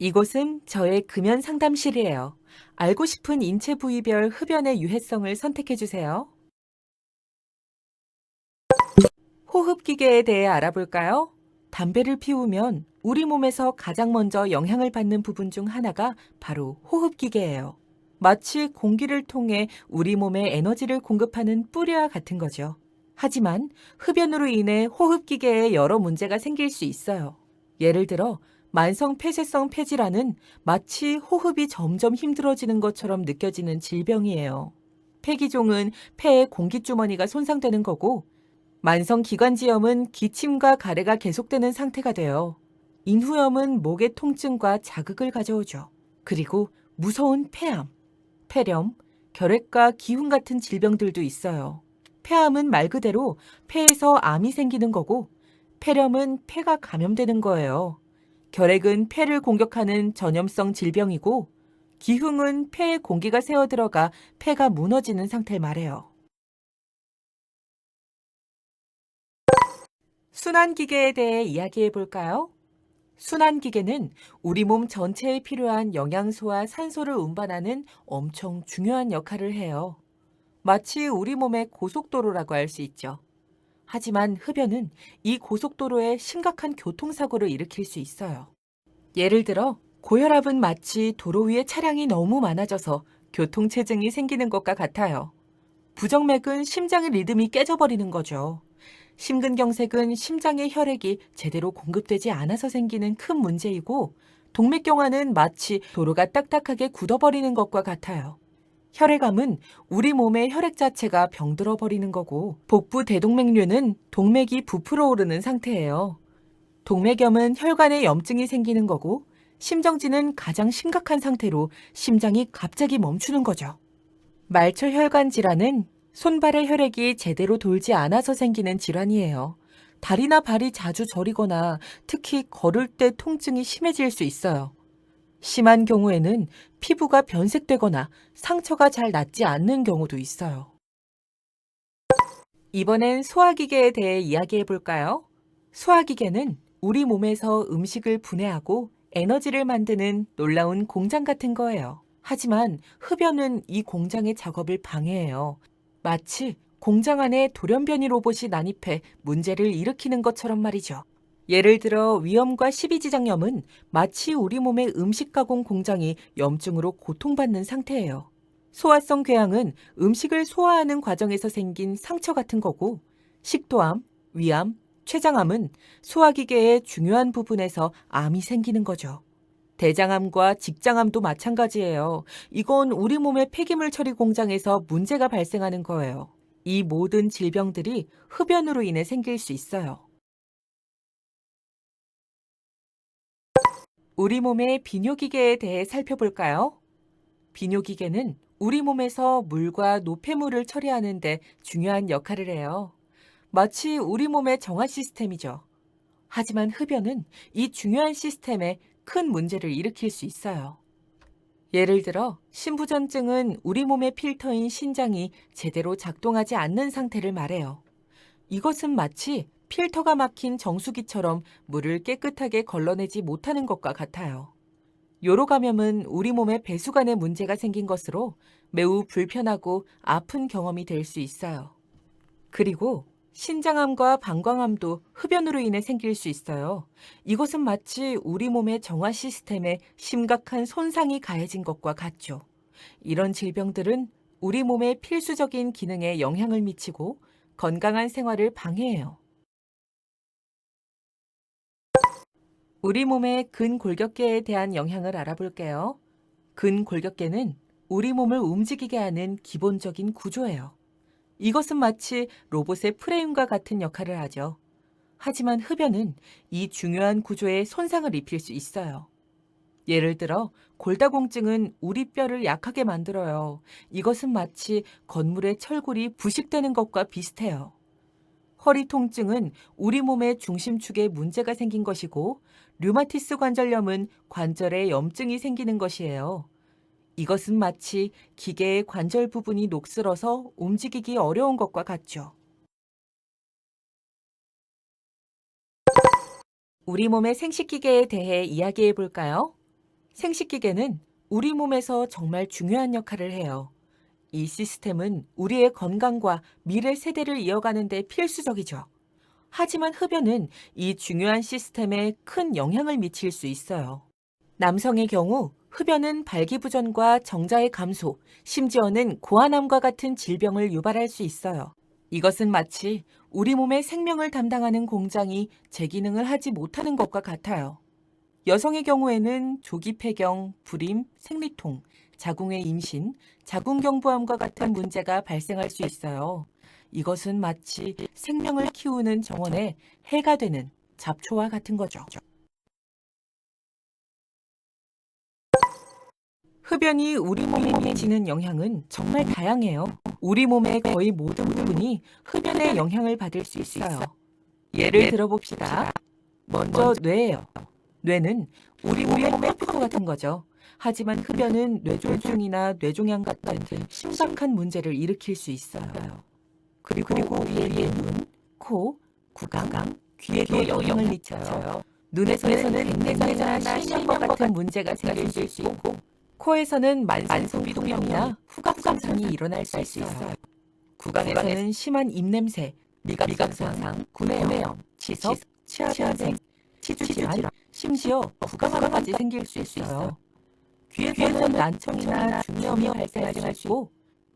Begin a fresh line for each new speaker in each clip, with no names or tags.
이곳은 저의 금연 상담실이에요. 알고 싶은 인체 부위별 흡연의 유해성을 선택해 주세요. 호흡기계에 대해 알아볼까요? 담배를 피우면 우리 몸에서 가장 먼저 영향을 받는 부분 중 하나가 바로 호흡기계예요. 마치 공기를 통해 우리 몸에 에너지를 공급하는 뿌리와 같은 거죠. 하지만 흡연으로 인해 호흡기계에 여러 문제가 생길 수 있어요. 예를 들어 만성 폐쇄성 폐질환은 마치 호흡이 점점 힘들어지는 것처럼 느껴지는 질병이에요. 폐기종은 폐의 공기주머니가 손상되는 거고, 만성 기관지염은 기침과 가래가 계속되는 상태가 돼요. 인후염은 목의 통증과 자극을 가져오죠. 그리고 무서운 폐암, 폐렴, 결핵과 기흉 같은 질병들도 있어요. 폐암은 말 그대로 폐에서 암이 생기는 거고, 폐렴은 폐가 감염되는 거예요. 결핵은 폐를 공격하는 전염성 질병이고, 기흉은 폐에 공기가 새어들어가 폐가 무너지는 상태를 말해요. 순환기계에 대해 이야기해 볼까요? 순환기계는 우리 몸 전체에 필요한 영양소와 산소를 운반하는 엄청 중요한 역할을 해요. 마치 우리 몸의 고속도로라고 할 수 있죠. 하지만 흡연은 이 고속도로에 심각한 교통사고를 일으킬 수 있어요. 예를 들어, 고혈압은 마치 도로 위에 차량이 너무 많아져서 교통체증이 생기는 것과 같아요. 부정맥은 심장의 리듬이 깨져버리는 거죠. 심근경색은 심장의 혈액이 제대로 공급되지 않아서 생기는 큰 문제이고, 동맥경화는 마치 도로가 딱딱하게 굳어버리는 것과 같아요. 혈액암은 우리 몸의 혈액 자체가 병들어 버리는 거고, 복부 대동맥류는 동맥이 부풀어 오르는 상태예요. 동맥염은 혈관에 염증이 생기는 거고, 심정지는 가장 심각한 상태로 심장이 갑자기 멈추는 거죠. 말초혈관 질환은 손발의 혈액이 제대로 돌지 않아서 생기는 질환이에요. 다리나 발이 자주 저리거나 특히 걸을 때 통증이 심해질 수 있어요. 심한 경우에는 피부가 변색되거나 상처가 잘 낫지 않는 경우도 있어요. 이번엔 소화기계에 대해 이야기해 볼까요? 소화기계는 우리 몸에서 음식을 분해하고 에너지를 만드는 놀라운 공장 같은 거예요. 하지만 흡연은 이 공장의 작업을 방해해요. 마치 공장 안에 돌연변이 로봇이 난입해 문제를 일으키는 것처럼 말이죠. 예를 들어 위염과 십이지장염은 마치 우리 몸의 음식 가공 공장이 염증으로 고통받는 상태예요. 소화성 궤양은 음식을 소화하는 과정에서 생긴 상처 같은 거고, 식도암, 위암, 췌장암은 소화기계의 중요한 부분에서 암이 생기는 거죠. 대장암과 직장암도 마찬가지예요. 이건 우리 몸의 폐기물 처리 공장에서 문제가 발생하는 거예요. 이 모든 질병들이 흡연으로 인해 생길 수 있어요. 우리 몸의 비뇨기계에 대해 살펴볼까요? 비뇨기계는 우리 몸에서 물과 노폐물을 처리하는 데 중요한 역할을 해요. 마치 우리 몸의 정화 시스템이죠. 하지만 흡연은 이 중요한 시스템에 큰 문제를 일으킬 수 있어요. 예를 들어 신부전증은 우리 몸의 필터인 신장이 제대로 작동하지 않는 상태를 말해요. 이것은 마치 필터가 막힌 정수기처럼 물을 깨끗하게 걸러내지 못하는 것과 같아요. 요로 감염은 우리 몸에 배수관에 문제가 생긴 것으로 매우 불편하고 아픈 경험이 될 수 있어요. 그리고 신장암과 방광암도 흡연으로 인해 생길 수 있어요. 이것은 마치 우리 몸의 정화 시스템에 심각한 손상이 가해진 것과 같죠. 이런 질병들은 우리 몸의 필수적인 기능에 영향을 미치고 건강한 생활을 방해해요. 우리 몸의 근골격계에 대한 영향을 알아볼게요. 근골격계는 우리 몸을 움직이게 하는 기본적인 구조예요. 이것은 마치 로봇의 프레임과 같은 역할을 하죠. 하지만 흡연은 이 중요한 구조에 손상을 입힐 수 있어요. 예를 들어 골다공증은 우리 뼈를 약하게 만들어요. 이것은 마치 건물의 철골이 부식되는 것과 비슷해요. 허리 통증은 우리 몸의 중심축에 문제가 생긴 것이고, 류마티스 관절염은 관절에 염증이 생기는 것이에요. 이것은 마치 기계의 관절 부분이 녹슬어서 움직이기 어려운 것과 같죠. 우리 몸의 생식기계에 대해 이야기해 볼까요? 생식기계는 우리 몸에서 정말 중요한 역할을 해요. 이 시스템은 우리의 건강과 미래 세대를 이어가는 데 필수적이죠. 하지만 흡연은 이 중요한 시스템에 큰 영향을 미칠 수 있어요. 남성의 경우 흡연은 발기부전과 정자의 감소, 심지어는 고환암과 같은 질병을 유발할 수 있어요. 이것은 마치 우리 몸의 생명을 담당하는 공장이 제 기능을 하지 못하는 것과 같아요. 여성의 경우에는 조기 폐경, 불임, 생리통, 자궁의 임신, 자궁경부암과 같은 문제가 발생할 수 있어요. 이것은 마치 생명을 키우는 정원에 해가 되는 잡초와 같은 거죠. 흡연이 우리 몸에 미치는 영향은 정말 다양해요. 우리 몸의 거의 모든 부분이 흡연의 영향을 받을 수 있어요. 예를 들어봅시다. 먼저 뇌예요. 뇌는 우리 몸의 컴퓨터 같은 거죠. 하지만 흡연은 뇌졸중이나 뇌종양 같은 심각한 문제를 일으킬 수 있어요. 그리고 우리의 눈, 코, 구강, 귀에도 영향을 미쳐요. 눈에서는 백내장이나 실명과 같은 문제가 생길 수 있고, 코에서는 만성 비동염이나 후각상상이 일어날 수 있어요. 구강에서는 심한 입냄새, 미각 손상, 구내염, 치석, 치아병, 치주질환, 심지어 구강암까지 생길 수 있어요. 귀에서는 난청이나 중이염이 발생할 수 있고,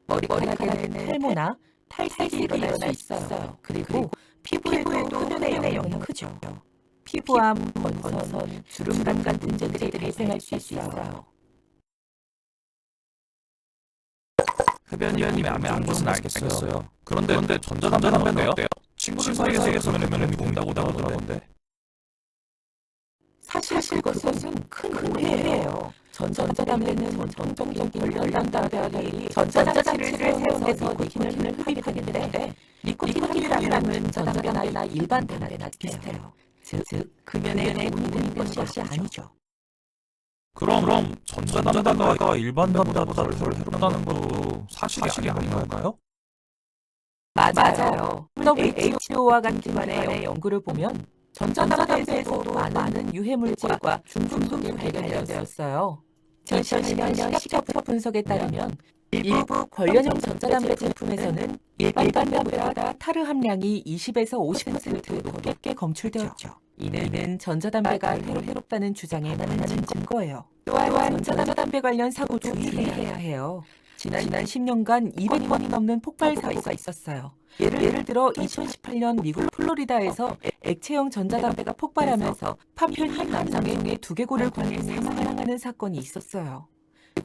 머리카락에는 탈모나 탈색이 일어날 수 있어요. 그리고 피부에도 흡연의 영향이 크죠. 피부암, 번선, 주름감 같은 문제들이 발생할 수 있어요.
흡연이 몸에 안 것은 알겠어요. 그런데 전자담배는 어때요? 친구들 사이에서 흡연을 피운다고 하던데.
사실 그것은 큰 오해예요. 전자담배는 정통적인 열량담배들이 전자장치를 사용해서 니코틴을 흡입하는데 니코틴 흡입이라는 전자담배나 일반 담배나 비슷해요. 즉 금연에 도움이 되는 것이 아니죠.
그럼 전자담배가 일반 담배보다 덜 해롭다는 것도 사실이 아닌가요?
맞아요. WHO와 같은 기관의 연구를 보면 전자담배에서도 많은 유해물질과 중금속이 발견되었어요. 2012년 시각처 분석에 따르면 일부 관련형 전자담배 제품에서는 일반 담배보다 타르 함량이 20에서 50% 더 높게 검출되었죠. 이는 전자담배가 해롭다는 주장에 맞는 증거예요. 또한 전자담배 관련 사고 주의해야 해요. 지난 10년간 200번이 넘는 폭발 사고가 있었어요. 예를 들어 2018년 미국 플로리다에서 액체형 전자담배가 폭발하면서 파편 한 남성의 두개골을 굴려 사망하는 사건이 있었어요.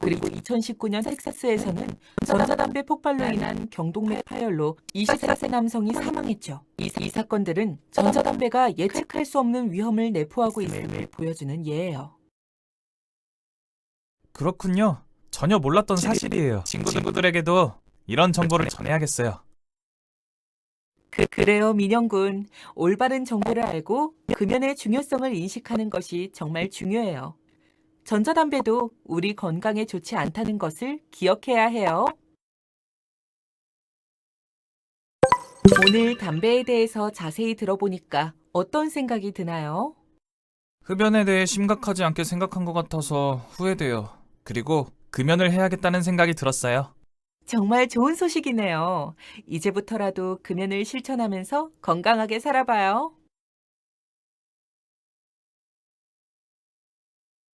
그리고 2019년 텍사스에서는 전자담배 폭발로 인한 경동맥 파열로 24세 남성이 사망했죠. 이 사건들은 전자담배가 예측할 수 없는 위험을 내포하고 있음을 보여주는 예예요.
그렇군요. 전혀 몰랐던 사실이에요. 친구들에게도 이런 정보를 전해야겠어요.
그래요, 민영군. 올바른 정보를 알고 금연의 중요성을 인식하는 것이 정말 중요해요. 전자담배도 우리 건강에 좋지 않다는 것을 기억해야 해요. 오늘 담배에 대해서 자세히 들어보니까 어떤 생각이 드나요?
흡연에 대해 심각하지 않게 생각한 것 같아서 후회돼요. 그리고 금연을 해야겠다는 생각이 들었어요.
정말 좋은 소식이네요. 이제부터라도 금연을 실천하면서 건강하게 살아봐요.